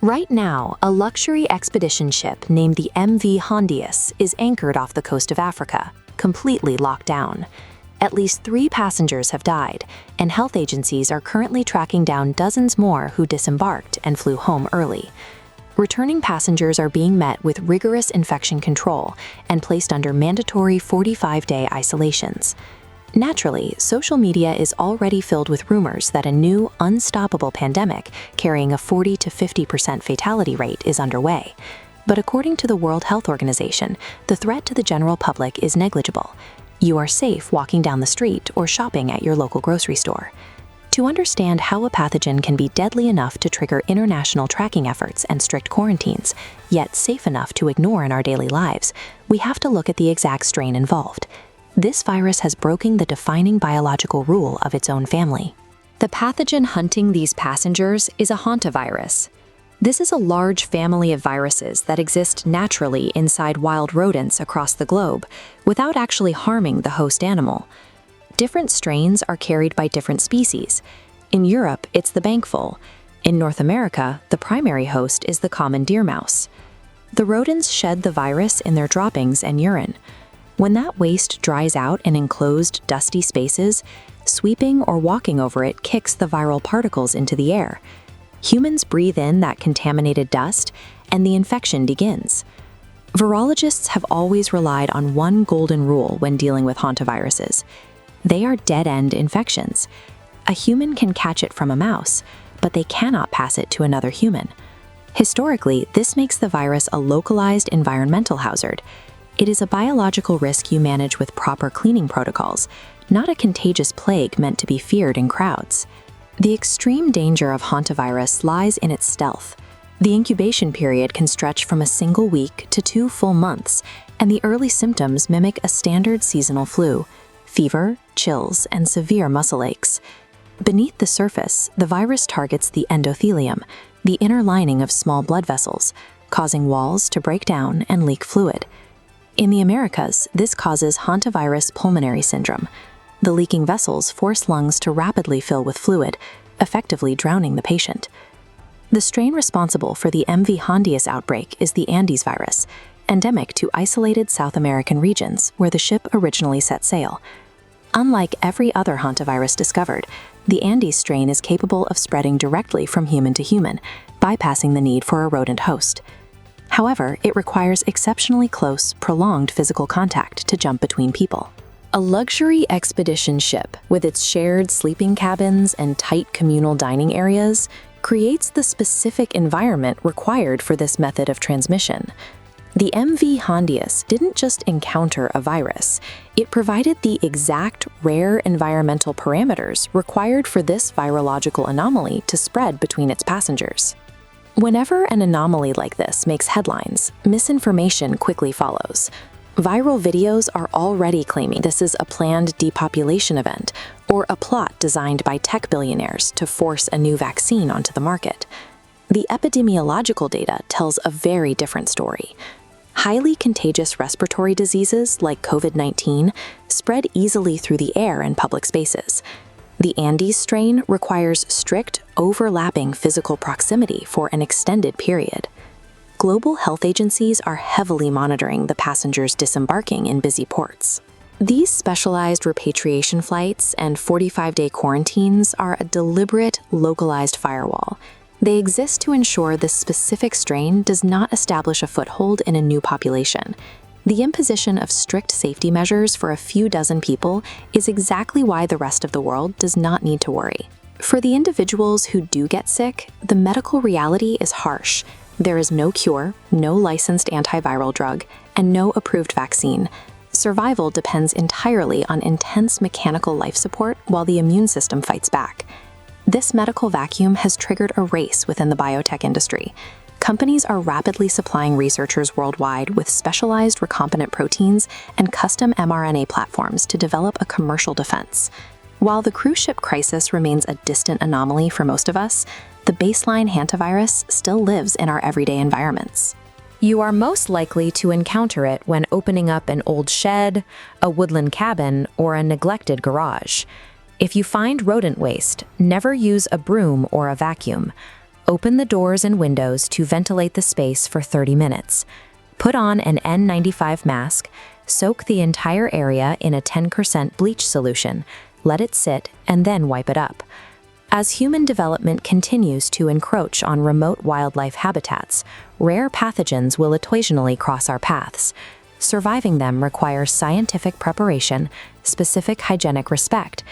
Right now, a luxury expedition ship named the MV Hondius is anchored off the coast of Africa, completely locked down. At least 3 passengers have died, and health agencies are currently tracking down dozens more who disembarked and flew home early. Returning passengers are being met with rigorous infection control and placed under mandatory 45-day isolations. Naturally, social media is already filled with rumors that a new, unstoppable pandemic carrying a 40 to 50% fatality rate is underway. But according to the World Health Organization, the threat to the general public is negligible. You are safe walking down the street or shopping at your local grocery store. To understand how a pathogen can be deadly enough to trigger international tracking efforts and strict quarantines, yet safe enough to ignore in our daily lives, we have to look at the exact strain involved. This virus has broken the defining biological rule of its own family. The pathogen hunting these passengers is a hantavirus. This is a large family of viruses that exist naturally inside wild rodents across the globe without actually harming the host animal. Different strains are carried by different species. In Europe, it's the bankful. In North America, the primary host is the common deer mouse. The rodents shed the virus in their droppings and urine. When that waste dries out in enclosed, dusty spaces, sweeping or walking over it kicks the viral particles into the air. Humans breathe in that contaminated dust, and the infection begins. Virologists have always relied on one golden rule when dealing with hantaviruses. They are dead-end infections. A human can catch it from a mouse, but they cannot pass it to another human. Historically, this makes the virus a localized environmental hazard. It is a biological risk you manage with proper cleaning protocols, not a contagious plague meant to be feared in crowds. The extreme danger of hantavirus lies in its stealth. The incubation period can stretch from a single week to 2 full months, and the early symptoms mimic a standard seasonal flu: fever, chills, and severe muscle aches. Beneath the surface, the virus targets the endothelium, the inner lining of small blood vessels, causing walls to break down and leak fluid. In the Americas, this causes hantavirus pulmonary syndrome. The leaking vessels force lungs to rapidly fill with fluid, effectively drowning the patient. The strain responsible for the MV Hondius outbreak is the Andes virus, endemic to isolated South American regions where the ship originally set sail. Unlike every other hantavirus discovered, the Andes strain is capable of spreading directly from human to human, bypassing the need for a rodent host. However, it requires exceptionally close, prolonged physical contact to jump between people. A luxury expedition ship with its shared sleeping cabins and tight communal dining areas creates the specific environment required for this method of transmission. The MV Hondius didn't just encounter a virus, it provided the exact rare environmental parameters required for this virological anomaly to spread between its passengers. Whenever an anomaly like this makes headlines, misinformation quickly follows. Viral videos are already claiming this is a planned depopulation event or a plot designed by tech billionaires to force a new vaccine onto the market. The epidemiological data tells a very different story. Highly contagious respiratory diseases like COVID-19 spread easily through the air in public spaces. The Andes strain requires strict, overlapping physical proximity for an extended period. Global health agencies are heavily monitoring the passengers disembarking in busy ports. These specialized repatriation flights and 45-day quarantines are a deliberate, localized firewall. They exist to ensure this specific strain does not establish a foothold in a new population. The imposition of strict safety measures for a few dozen people is exactly why the rest of the world does not need to worry. For the individuals who do get sick, the medical reality is harsh. There is no cure, no licensed antiviral drug, and no approved vaccine. Survival depends entirely on intense mechanical life support while the immune system fights back. This medical vacuum has triggered a race within the biotech industry. Companies are rapidly supplying researchers worldwide with specialized recombinant proteins and custom mRNA platforms to develop a commercial defense. While the cruise ship crisis remains a distant anomaly for most of us, the baseline hantavirus still lives in our everyday environments. You are most likely to encounter it when opening up an old shed, a woodland cabin, or a neglected garage. If you find rodent waste, never use a broom or a vacuum. Open the doors and windows to ventilate the space for 30 minutes. Put on an N95 mask, soak the entire area in a 10% bleach solution, let it sit, and then wipe it up. As human development continues to encroach on remote wildlife habitats, rare pathogens will occasionally cross our paths. Surviving them requires scientific preparation, specific hygienic respect,